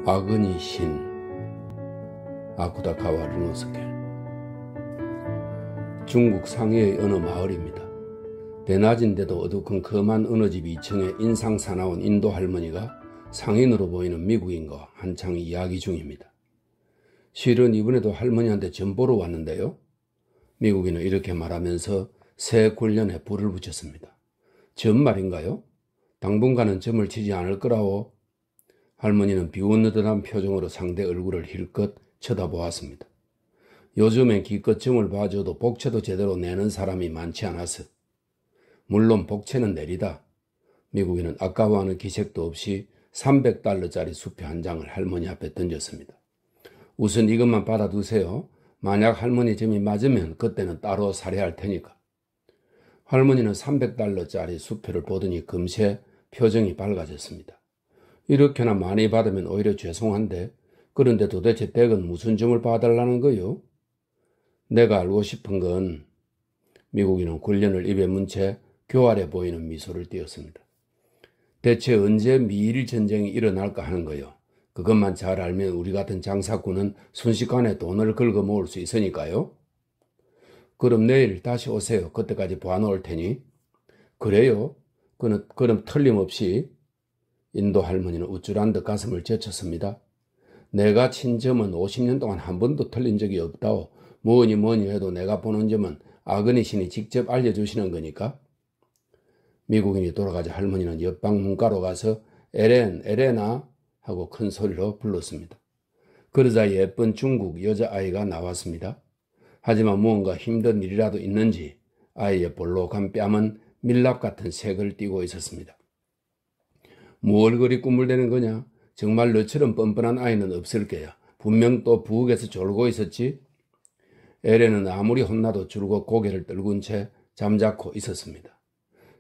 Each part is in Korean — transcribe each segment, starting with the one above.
아그니 신 아쿠다카와 르노스케. 중국 상해의 어느 마을입니다. 대낮인데도 어두컴 험한 어느 집 2층에 인상 사나운 인도 할머니가 상인으로 보이는 미국인과 한창 이야기 중입니다. 실은 이번에도 할머니한테 점 보러 왔는데요. 미국인은 이렇게 말하면서 새 굴련에 불을 붙였습니다. 점 말인가요? 당분간은 점을 치지 않을 거라오. 할머니는 비웃느듯한 표정으로 상대 얼굴을 힐끗 쳐다보았습니다. 요즘엔 기껏 점을 봐줘도 복채도 제대로 내는 사람이 많지 않아서. 물론 복채는 내리다. 미국인은 아까워하는 기색도 없이 $300짜리 수표 한 장을 할머니 앞에 던졌습니다. 우선 이것만 받아두세요. 만약 할머니 점이 맞으면 그때는 따로 살해할 테니까. 할머니는 $300짜리 수표를 보더니 금세 표정이 밝아졌습니다. 이렇게나 많이 받으면 오히려 죄송한데, 그런데 도대체 댁은 무슨 점을 봐달라는 거요? 내가 알고 싶은 건, 미국인은 굴련을 입에 문 채 교활해 보이는 미소를 띄었습니다. 대체 언제 미일 전쟁이 일어날까 하는 거요. 그것만 잘 알면 우리 같은 장사꾼은 순식간에 돈을 긁어 모을 수 있으니까요. 그럼 내일 다시 오세요. 그때까지 봐놓을 테니. 그래요? 그럼 틀림없이. 인도 할머니는 우쭐한 듯 가슴을 젖혔습니다. 내가 친 점은 50년 동안 한 번도 틀린 적이 없다오. 뭐니 해도 내가 보는 점은 아그니 신이 직접 알려주시는 거니까. 미국인이 돌아가자 할머니는 옆방 문가로 가서 에레나 하고 큰 소리로 불렀습니다. 그러자 예쁜 중국 여자아이가 나왔습니다. 하지만 무언가 힘든 일이라도 있는지 아이의 볼록한 뺨은 밀랍 같은 색을 띠고 있었습니다. 뭘 그리 꾸물대는 거냐? 정말 너처럼 뻔뻔한 아이는 없을 게야. 분명 또 부엌에서 졸고 있었지? 에레는 아무리 혼나도 줄곧 고개를 떨군 채 잠자코 있었습니다.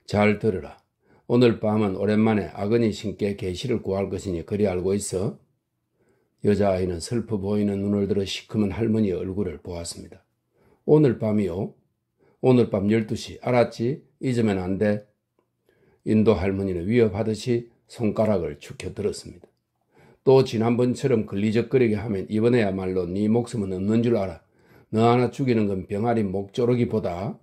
잘 들으라. 오늘 밤은 오랜만에 아그니 신께 계시를 구할 것이니 그리 알고 있어. 여자아이는 슬퍼 보이는 눈을 들어 시커먼 할머니의 얼굴을 보았습니다. 오늘 밤이요? 오늘 밤 12시 알았지? 잊으면 안 돼. 인도 할머니는 위협하듯이 손가락을 축혀들었습니다. 또 지난번처럼 걸리적거리게 하면 이번에야말로 네 목숨은 없는 줄 알아. 너 하나 죽이는 건 병아리 목조르기보다.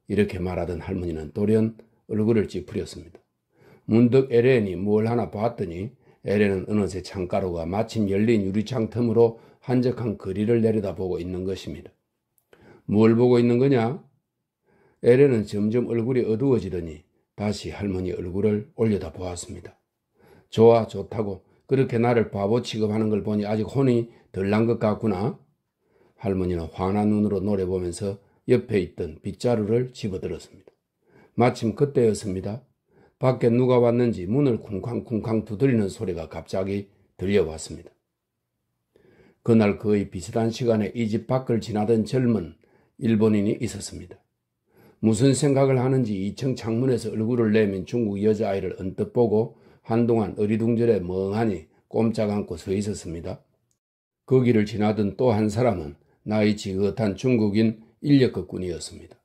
이렇게 말하던 할머니는 돌연 얼굴을 찌푸렸습니다. 문득 에렌이 뭘 하나 봤더니 에렌은 어느새 창가로가 마침 열린 유리창 틈으로 한적한 거리를 내려다보고 있는 것입니다. 뭘 보고 있는 거냐? 에렌은 점점 얼굴이 어두워지더니 다시 할머니 얼굴을 올려다 보았습니다. 좋아, 좋다고. 그렇게 나를 바보 취급하는 걸 보니 아직 혼이 덜 난 것 같구나. 할머니는 환한 눈으로 노려보면서 옆에 있던 빗자루를 집어들었습니다. 마침 그때였습니다. 밖에 누가 왔는지 문을 쿵쾅쿵쾅 두드리는 소리가 갑자기 들려왔습니다. 그날 거의 비슷한 시간에 이 집 밖을 지나던 젊은 일본인이 있었습니다. 무슨 생각을 하는지 2층 창문에서 얼굴을 내민 중국 여자아이를 언뜻 보고 한동안 어리둥절해 멍하니 꼼짝 않고 서 있었습니다. 거기를 지나던 또 한 사람은 나이 지긋한 중국인 인력거꾼이었습니다.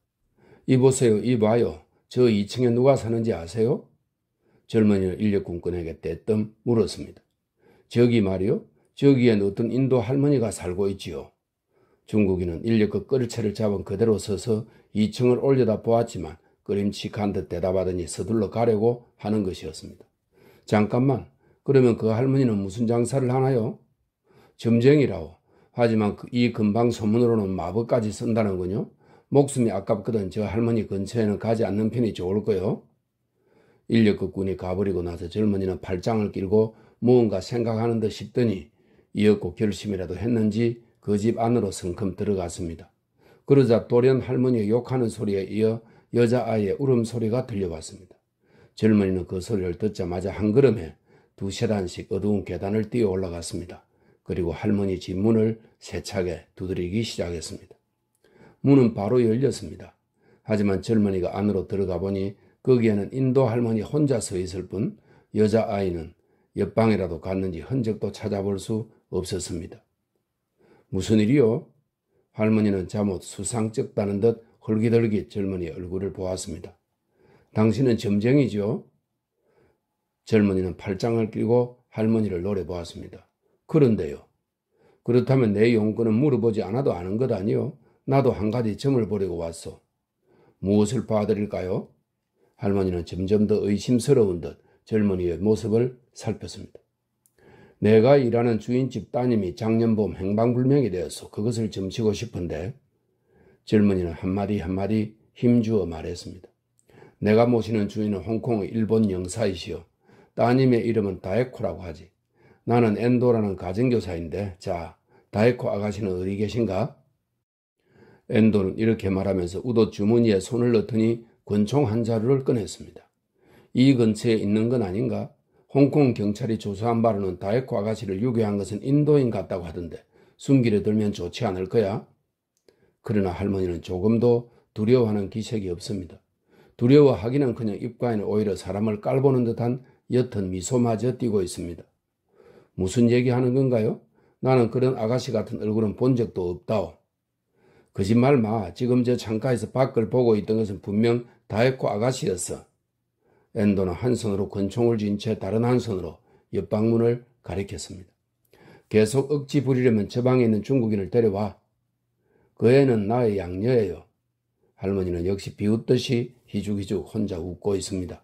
이보세요, 이봐요. 저 2층에 누가 사는지 아세요? 젊은이는 인력꾼에게 떼뜸 물었습니다. 저기 말이요? 저기엔 어떤 인도 할머니가 살고 있지요. 중국인은 인력거 끌채를 잡은 그대로 서서 2층을 올려다 보았지만 꺼림칙한 듯 대답하더니 서둘러 가려고 하는 것이었습니다. 잠깐만, 그러면 그 할머니는 무슨 장사를 하나요? 점쟁이라오. 하지만 이 근방 소문으로는 마법까지 쓴다는군요. 목숨이 아깝거든 저 할머니 근처에는 가지 않는 편이 좋을 거요. 인력거꾼이 가버리고 나서 젊은이는 팔짱을 끼고 무언가 생각하는 듯 싶더니 이윽고 결심이라도 했는지 그 집 안으로 성큼 들어갔습니다. 그러자 돌연 할머니의 욕하는 소리에 이어 여자아이의 울음소리가 들려왔습니다. 젊은이는 그 소리를 듣자마자 한 걸음에 2-3단씩 어두운 계단을 뛰어 올라갔습니다. 그리고 할머니 집 문을 세차게 두드리기 시작했습니다. 문은 바로 열렸습니다. 하지만 젊은이가 안으로 들어가 보니 거기에는 인도 할머니 혼자 서 있을 뿐 여자아이는 옆방이라도 갔는지 흔적도 찾아볼 수 없었습니다. 무슨 일이요? 할머니는 잠옷 수상쩍다는 듯 헐기덜기 젊은이의 얼굴을 보았습니다. 당신은 점쟁이죠? 젊은이는 팔짱을 끼고 할머니를 노려보았습니다. 그런데요. 그렇다면 내 용건은 물어보지 않아도 아는 것 아니요? 나도 한 가지 점을 보려고 왔소. 무엇을 봐드릴까요? 할머니는 점점 더 의심스러운 듯 젊은이의 모습을 살폈습니다. 내가 일하는 주인집 따님이 작년 봄 행방불명이 되었소. 그것을 점치고 싶은데. 젊은이는 한마디 한마디 힘주어 말했습니다. 내가 모시는 주인은 홍콩의 일본 영사이시여. 따님의 이름은 다에코라고 하지. 나는 엔도라는 가정교사인데, 자, 다에코 아가씨는 어디 계신가? 엔도는 이렇게 말하면서 웃옷 주머니에 손을 넣더니 권총 한 자루를 꺼냈습니다. 이 근처에 있는 건 아닌가? 홍콩 경찰이 조사한 바로는 다에코 아가씨를 유괴한 것은 인도인 같다고 하던데 숨기려 들면 좋지 않을 거야? 그러나 할머니는 조금도 두려워하는 기색이 없습니다. 두려워하기는커녕 입가에는 오히려 사람을 깔보는 듯한 옅은 미소마저 띄고 있습니다. 무슨 얘기하는 건가요? 나는 그런 아가씨 같은 얼굴은 본 적도 없다오. 거짓말 마. 지금 저 창가에서 밖을 보고 있던 것은 분명 다에코 아가씨였어. 엔도는 한 손으로 권총을 쥔 채 다른 한 손으로 옆방문을 가리켰습니다. 계속 억지 부리려면 저 방에 있는 중국인을 데려와. 그 애는 나의 양녀예요. 할머니는 역시 비웃듯이 희죽희죽 혼자 웃고 있습니다.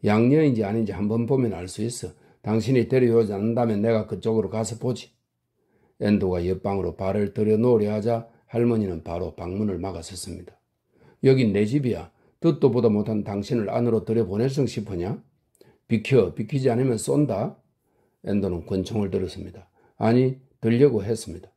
양녀인지 아닌지 한번 보면 알 수 있어. 당신이 데려오지 않는다면 내가 그쪽으로 가서 보지. 엔도가 옆방으로 발을 들여놓으려 하자 할머니는 바로 방문을 막아섰습니다. 여긴 내 집이야. 듣도 보도 못한 당신을 안으로 들여보냈으면 싶으냐? 비키지 않으면 쏜다. 엔도는 권총을 들었습니다. 아니, 들려고 했습니다.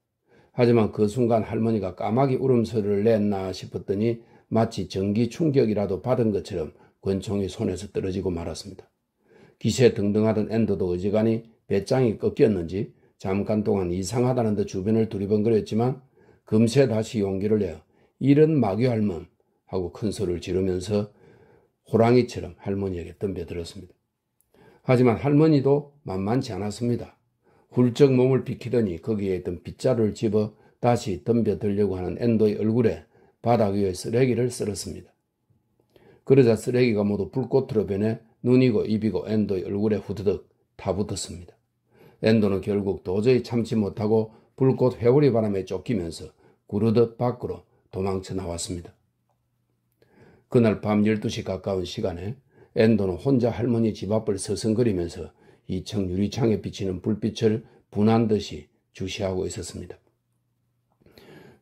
하지만 그 순간 할머니가 까마귀 울음소리를 냈나 싶었더니 마치 전기 충격이라도 받은 것처럼 권총이 손에서 떨어지고 말았습니다. 기세 등등하던 엔도도 어지간히 배짱이 꺾였는지 잠깐 동안 이상하다는 듯 주변을 두리번거렸지만 금세 다시 용기를 내어 이런 마귀 할멈 하고 큰 소리를 지르면서 호랑이처럼 할머니에게 덤벼들었습니다. 하지만 할머니도 만만치 않았습니다. 훌쩍 몸을 비키더니 거기에 있던 빗자루를 집어 다시 덤벼들려고 하는 엔도의 얼굴에 바닥 위에 쓰레기를 쓸었습니다. 그러자 쓰레기가 모두 불꽃으로 변해 눈이고 입이고 엔도의 얼굴에 후드득 타붙었습니다. 엔도는 결국 도저히 참지 못하고 불꽃 회오리 바람에 쫓기면서 구르듯 밖으로 도망쳐 나왔습니다. 그날 밤 12시 가까운 시간에 엔도는 혼자 할머니 집 앞을 서성거리면서 2층 유리창에 비치는 불빛을 분한 듯이 주시하고 있었습니다.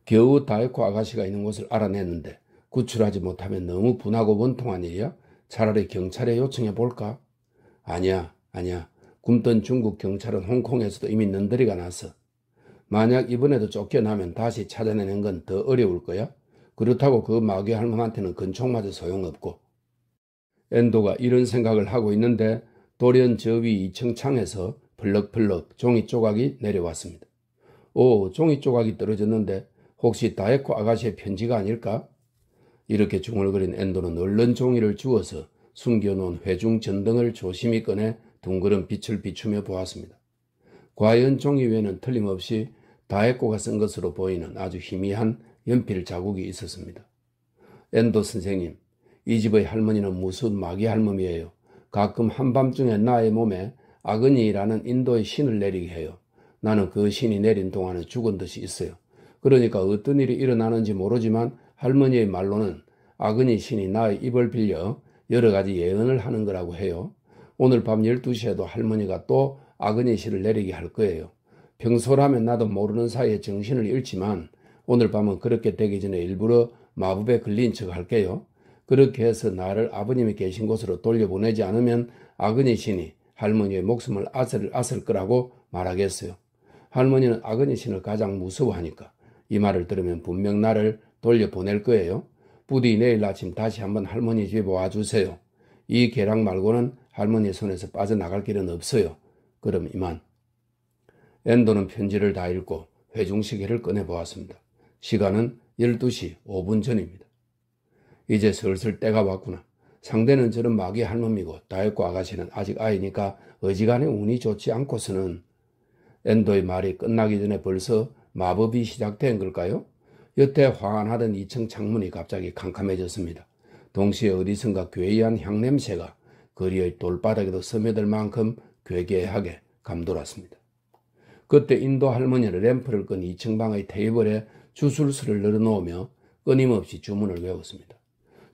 겨우 다에코 아가씨가 있는 곳을 알아냈는데 구출하지 못하면 너무 분하고 원통한 일이야? 차라리 경찰에 요청해 볼까? 아니야. 굶던 중국 경찰은 홍콩에서도 이미 너덜이가 났어. 만약 이번에도 쫓겨나면 다시 찾아내는 건 더 어려울 거야? 그렇다고 그 마귀 할멈한테는 권총마저 소용없고. 엔도가 이런 생각을 하고 있는데 돌연 저 위 2층 창에서 펄럭펄럭 종이 조각이 내려왔습니다. 오, 종이 조각이 떨어졌는데 혹시 다에코 아가씨의 편지가 아닐까? 이렇게 중얼거린 엔도는 얼른 종이를 주워서 숨겨놓은 회중 전등을 조심히 꺼내 둥그런 빛을 비추며 보았습니다. 과연 종이 위에는 틀림없이 다에코가 쓴 것으로 보이는 아주 희미한 연필 자국이 있었습니다. 엔도 선생님, 이 집의 할머니는 무슨 마귀 할멈이에요. 가끔 한밤중에 나의 몸에 아그니라는 인도의 신을 내리게 해요. 나는 그 신이 내린 동안은 죽은 듯이 있어요. 그러니까 어떤 일이 일어나는지 모르지만 할머니의 말로는 아그니 신이 나의 입을 빌려 여러 가지 예언을 하는 거라고 해요. 오늘 밤 12시에도 할머니가 또 아그니 신을 내리게 할 거예요. 평소라면 나도 모르는 사이에 정신을 잃지만 오늘 밤은 그렇게 되기 전에 일부러 마법에 걸린 척 할게요. 그렇게 해서 나를 아버님이 계신 곳으로 돌려보내지 않으면 아그니 신이 할머니의 목숨을 앗을 거라고 말하겠어요. 할머니는 아그니 신을 가장 무서워하니까 이 말을 들으면 분명 나를 돌려보낼 거예요. 부디 내일 아침 다시 한번 할머니 집에 와주세요. 이 계략 말고는 할머니의 손에서 빠져나갈 길은 없어요. 그럼 이만. 엔도는 편지를 다 읽고 회중시계를 꺼내보았습니다. 시간은 12시 5분 전입니다. 이제 슬슬 때가 왔구나. 상대는 저런 마귀 할멈이고 다에코 아가씨는 아직 아이니까 어지간히 운이 좋지 않고서는. 엔도의 말이 끝나기 전에 벌써 마법이 시작된 걸까요? 여태 환하던 2층 창문이 갑자기 캄캄해졌습니다. 동시에 어디선가 괴이한 향냄새가 거리의 돌바닥에도 스며들 만큼 괴괴하게 감돌았습니다. 그때 인도 할머니는 램프를 끈 2층 방의 테이블에 주술수를 늘어놓으며 끊임없이 주문을 외웠습니다.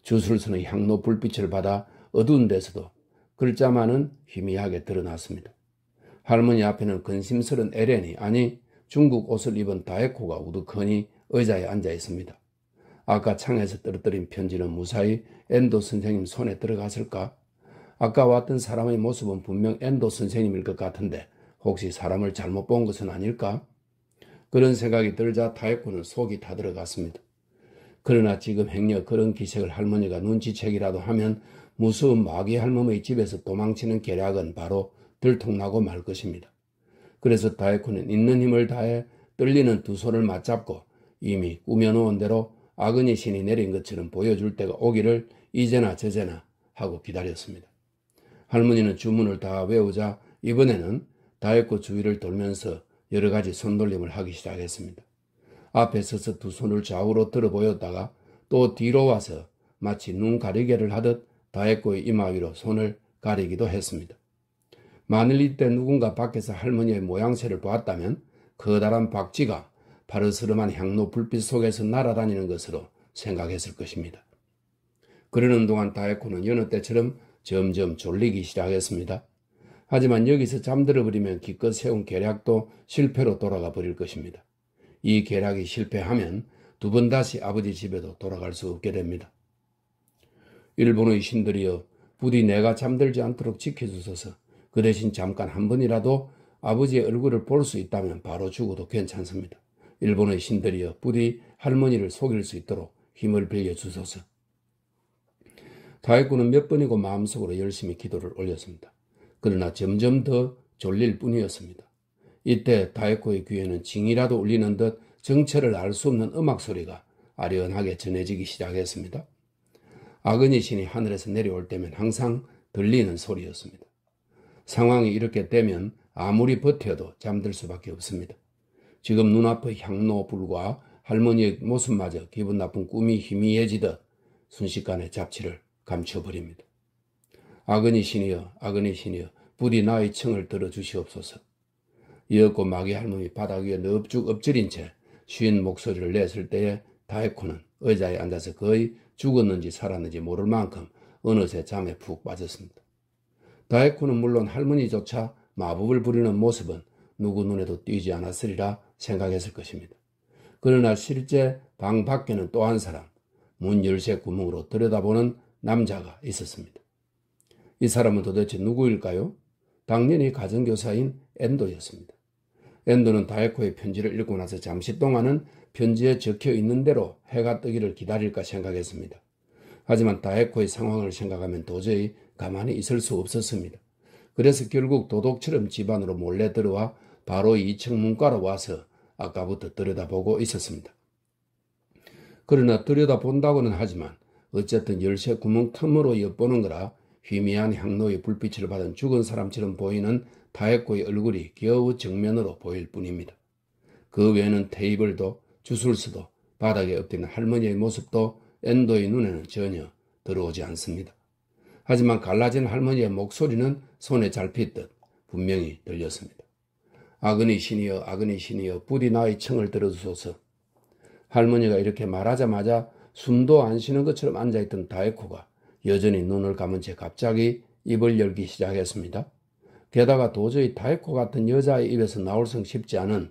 주술수는 향로 불빛을 받아 어두운 데서도 글자만은 희미하게 드러났습니다. 할머니 앞에는 근심스런 에렌이, 아니 중국 옷을 입은 다에코가 우두커니 의자에 앉아 있습니다. 아까 창에서 떨어뜨린 편지는 무사히 엔도 선생님 손에 들어갔을까? 아까 왔던 사람의 모습은 분명 엔도 선생님일 것 같은데 혹시 사람을 잘못 본 것은 아닐까? 그런 생각이 들자 다에코는 속이 타들어갔습니다. 그러나 지금 행여 그런 기색을 할머니가 눈치채기라도 하면 무서운 마귀 할멈의 집에서 도망치는 계략은 바로 들통나고 말 것입니다. 그래서 다에코는 있는 힘을 다해 떨리는 두 손을 맞잡고 이미 꾸며놓은 대로 아그니 신이 내린 것처럼 보여줄 때가 오기를 이제나 저제나 하고 기다렸습니다. 할머니는 주문을 다 외우자 이번에는 다에코 주위를 돌면서 여러 가지 손놀림을 하기 시작했습니다. 앞에 서서 두 손을 좌우로 들어 보였다가 또 뒤로 와서 마치 눈 가리개를 하듯 다에코의 이마 위로 손을 가리기도 했습니다. 만일 이때 누군가 밖에서 할머니의 모양새를 보았다면 커다란 박쥐가 파르스름한 향로 불빛 속에서 날아다니는 것으로 생각했을 것입니다. 그러는 동안 다에코는 여느 때처럼 점점 졸리기 시작했습니다. 하지만 여기서 잠들어 버리면 기껏 세운 계략도 실패로 돌아가 버릴 것입니다. 이 계략이 실패하면 두 번 다시 아버지 집에도 돌아갈 수 없게 됩니다. 일본의 신들이여 부디 내가 잠들지 않도록 지켜주소서. 그 대신 잠깐 한 번이라도 아버지의 얼굴을 볼 수 있다면 바로 죽어도 괜찮습니다. 일본의 신들이여 부디 할머니를 속일 수 있도록 힘을 빌려주소서. 다에코는 몇 번이고 마음속으로 열심히 기도를 올렸습니다. 그러나 점점 더 졸릴 뿐이었습니다. 이때 다에코의 귀에는 징이라도 울리는 듯 정체를 알 수 없는 음악 소리가 아련하게 전해지기 시작했습니다. 아그니 신이 하늘에서 내려올 때면 항상 들리는 소리였습니다. 상황이 이렇게 되면 아무리 버텨도 잠들 수밖에 없습니다. 지금 눈앞의 향로 불과 할머니의 모습마저 기분 나쁜 꿈이 희미해지듯 순식간에 잡치를 감춰버립니다. 아그니 신이여, 아그니 신이여, 부디 나의 청을 들어주시옵소서. 이윽고 마귀 할머니 바닥 위에 넙죽 엎드린 채 쉰 목소리를 냈을 때에 다에코는 의자에 앉아서 거의 죽었는지 살았는지 모를 만큼 어느새 잠에 푹 빠졌습니다. 다에코는 물론 할머니조차 마법을 부리는 모습은 누구 눈에도 띄지 않았으리라 생각했을 것입니다. 그러나 실제 방 밖에는 또 한 사람, 문 열쇠 구멍으로 들여다보는 남자가 있었습니다. 이 사람은 도대체 누구일까요? 당연히 가정교사인 엔도였습니다. 엔도는 다에코의 편지를 읽고 나서 잠시 동안은 편지에 적혀 있는 대로 해가 뜨기를 기다릴까 생각했습니다. 하지만 다에코의 상황을 생각하면 도저히 가만히 있을 수 없었습니다. 그래서 결국 도둑처럼 집 안으로 몰래 들어와 바로 2층 문가로 와서 아까부터 들여다보고 있었습니다. 그러나 들여다본다고는 하지만 어쨌든 열쇠 구멍 틈으로 엿보는 거라 희미한 향로의 불빛을 받은 죽은 사람처럼 보이는 다에코의 얼굴이 겨우 정면으로 보일 뿐입니다. 그 외에는 테이블도 주술수도 바닥에 엎드린 할머니의 모습도 엔도의 눈에는 전혀 들어오지 않습니다. 하지만 갈라진 할머니의 목소리는 손에 잡힐 듯 분명히 들렸습니다. 아그니 신이여, 아그니 신이여, 부디 나의 청을 들어주소서. 할머니가 이렇게 말하자마자 숨도 안 쉬는 것처럼 앉아있던 다에코가 여전히 눈을 감은 채 갑자기 입을 열기 시작했습니다. 게다가 도저히 다에코 같은 여자의 입에서 나올 성 싶지 않은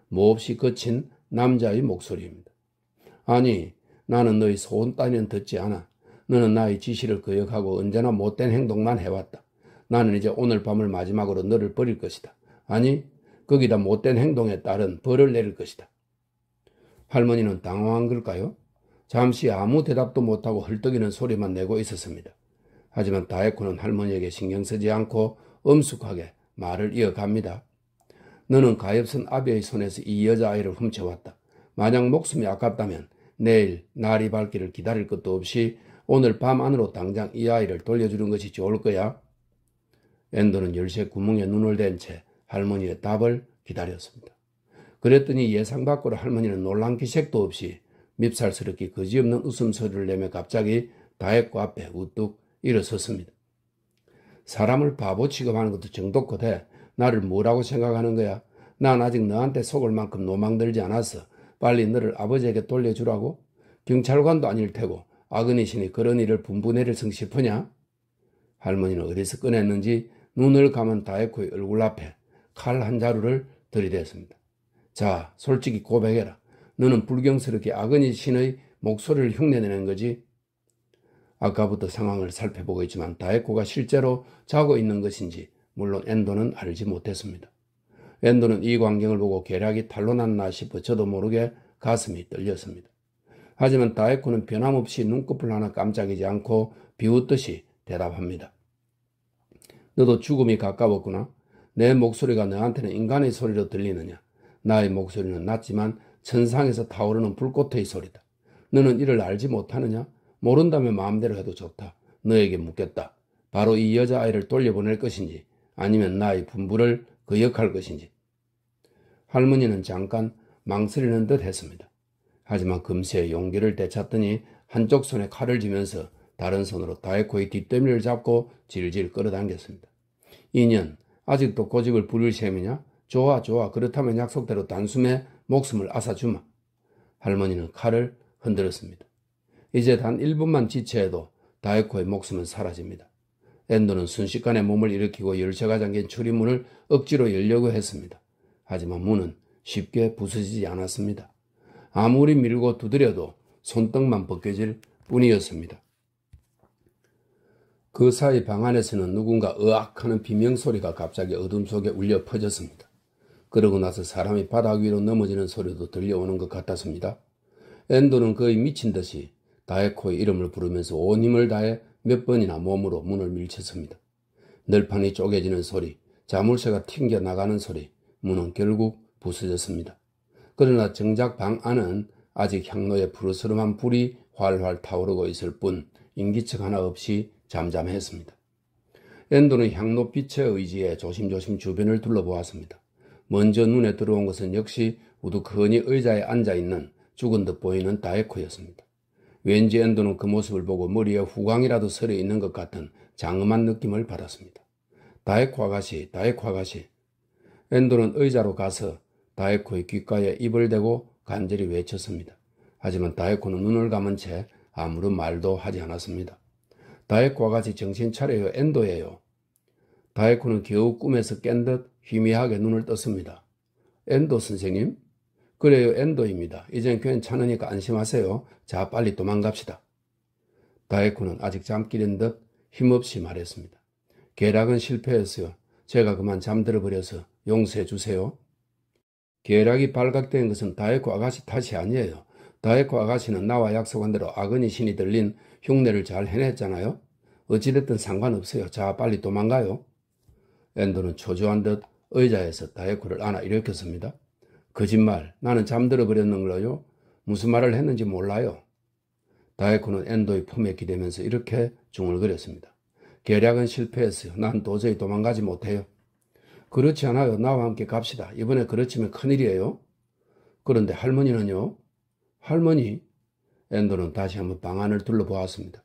몹시 거친 남자의 목소리입니다. 아니, 나는 너희 소원 따위는 듣지 않아. 너는 나의 지시를 거역하고 언제나 못된 행동만 해왔다. 나는 이제 오늘 밤을 마지막으로 너를 버릴 것이다. 아니, 거기다 못된 행동에 따른 벌을 내릴 것이다. 할머니는 당황한 걸까요? 잠시 아무 대답도 못하고 헐떡이는 소리만 내고 있었습니다. 하지만 다에코는 할머니에게 신경 쓰지 않고 엄숙하게 말을 이어갑니다. 너는 가엾은 아비의 손에서 이 여자아이를 훔쳐왔다. 만약 목숨이 아깝다면 내일 날이 밝기를 기다릴 것도 없이 오늘 밤 안으로 당장 이 아이를 돌려주는 것이 좋을 거야. 엔도는 열쇠 구멍에 눈을 댄 채 할머니의 답을 기다렸습니다. 그랬더니 예상 밖으로 할머니는 놀란 기색도 없이 밉살스럽게 거지없는 웃음소리를 내며 갑자기 다에코 앞에 우뚝 일어섰습니다. 사람을 바보 취급하는 것도 정도껏 해. 나를 뭐라고 생각하는 거야? 난 아직 너한테 속을 만큼 노망들지 않았어. 빨리 너를 아버지에게 돌려주라고? 경찰관도 아닐 테고 아그니신이 그런 일을 분부내릴 성 싶으냐? 할머니는 어디서 꺼냈는지 눈을 감은 다에코의 얼굴 앞에 칼 한 자루를 들이댔습니다. 자, 솔직히 고백해라. 너는 불경스럽게 아그니신의 목소리를 흉내내는 거지? 아까부터 상황을 살펴보고 있지만 다에코가 실제로 자고 있는 것인지 물론 엔도는 알지 못했습니다. 엔도는 이 광경을 보고 계략이 탄로났나 싶어 저도 모르게 가슴이 떨렸습니다. 하지만 다에코는 변함없이 눈꺼풀 하나 깜짝이지 않고 비웃듯이 대답합니다. 너도 죽음이 가까웠구나. 내 목소리가 너한테는 인간의 소리로 들리느냐. 나의 목소리는 낮지만 천상에서 타오르는 불꽃의 소리다. 너는 이를 알지 못하느냐? 모른다면 마음대로 해도 좋다. 너에게 묻겠다. 바로 이 여자아이를 돌려보낼 것인지 아니면 나의 분부를 거역할 것인지. 할머니는 잠깐 망설이는 듯 했습니다. 하지만 금세 용기를 되찾더니 한쪽 손에 칼을 쥐면서 다른 손으로 다에코의 뒷덜미를 잡고 질질 끌어당겼습니다. 이년 아직도 고집을 부릴 셈이냐? 좋아 그렇다면 약속대로 단숨에 목숨을 앗아주마. 할머니는 칼을 흔들었습니다. 이제 단 1분만 지체해도 다에코의 목숨은 사라집니다. 엔도는 순식간에 몸을 일으키고 열쇠가 잠긴 출입문을 억지로 열려고 했습니다. 하지만 문은 쉽게 부서지지 않았습니다. 아무리 밀고 두드려도 손등만 벗겨질 뿐이었습니다. 그 사이 방 안에서는 누군가 으악하는 비명소리가 갑자기 어둠 속에 울려 퍼졌습니다. 그러고 나서 사람이 바닥 위로 넘어지는 소리도 들려오는 것 같았습니다. 엔도는 거의 미친 듯이 다에코의 이름을 부르면서 온 힘을 다해 몇 번이나 몸으로 문을 밀쳤습니다. 널판이 쪼개지는 소리, 자물쇠가 튕겨나가는 소리, 문은 결국 부서졌습니다. 그러나 정작 방 안은 아직 향로에 푸르스름한 불이 활활 타오르고 있을 뿐 인기척 하나 없이 잠잠했습니다. 엔도는 향로빛의 의지에 조심조심 주변을 둘러보았습니다. 먼저 눈에 들어온 것은 역시 우두커니 의자에 앉아있는 죽은 듯 보이는 다에코였습니다. 왠지 엔도는 그 모습을 보고 머리에 후광이라도 서려 있는 것 같은 장엄한 느낌을 받았습니다. 다에코 아가씨. 엔도는 의자로 가서 다에코의 귓가에 입을 대고 간절히 외쳤습니다. 하지만 다에코는 눈을 감은 채 아무런 말도 하지 않았습니다. 다에코 아가씨 정신 차려요. 엔도예요. 다에코는 겨우 꿈에서 깬 듯 희미하게 눈을 떴습니다. 엔도 선생님? 그래요, 엔도입니다. 이젠 괜찮으니까 안심하세요. 자, 빨리 도망갑시다. 다에코는 아직 잠기는 듯 힘없이 말했습니다. 계략은 실패했어요. 제가 그만 잠들어버려서 용서해 주세요. 계략이 발각된 것은 다에코 아가씨 탓이 아니에요. 다에코 아가씨는 나와 약속한 대로 아그니 신이 들린 흉내를 잘 해냈잖아요. 어찌됐든 상관없어요. 자, 빨리 도망가요. 엔도는 초조한 듯 의자에서 다에코를 안아 일으켰습니다. 거짓말, 나는 잠들어 버렸는 걸요. 무슨 말을 했는지 몰라요. 다에코는 엔도의 품에 기대면서 이렇게 중얼거렸습니다. 계략은 실패했어요. 난 도저히 도망가지 못해요. 그렇지 않아요. 나와 함께 갑시다. 이번에 그렇지면 큰일이에요. 그런데 할머니는요? 할머니? 엔도는 다시 한번 방 안을 둘러보았습니다.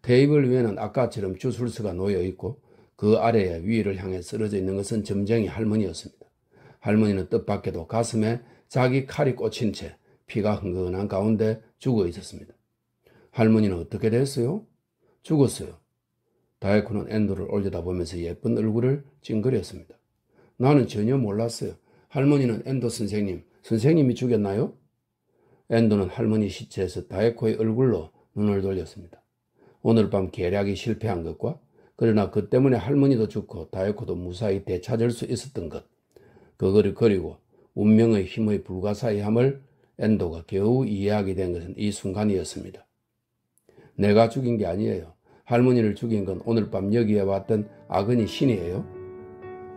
테이블 위에는 아까처럼 주술서가 놓여 있고 그 아래에 위를 향해 쓰러져 있는 것은 점쟁이 할머니였습니다. 할머니는 뜻밖에도 가슴에 자기 칼이 꽂힌 채 피가 흥건한 가운데 죽어 있었습니다. 할머니는 어떻게 됐어요? 죽었어요. 다에코는 엔도를 올려다보면서 예쁜 얼굴을 찡그렸습니다. 나는 전혀 몰랐어요. 할머니는 엔도 선생님이 죽였나요? 엔도는 할머니 시체에서 다에코의 얼굴로 눈을 돌렸습니다. 오늘 밤 계략이 실패한 것과 그러나 그 때문에 할머니도 죽고 다에코도 무사히 되찾을 수 있었던 것, 그거를 그리고 운명의 힘의 불가사의함을 엔도가 겨우 이해하게 된 것은 이 순간이었습니다. 내가 죽인 게 아니에요. 할머니를 죽인 건 오늘 밤 여기에 왔던 아그니 신이에요.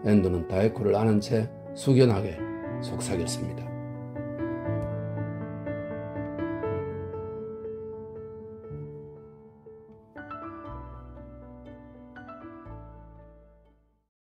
엔도는 다에코를 안은 채 숙연하게 속삭였습니다.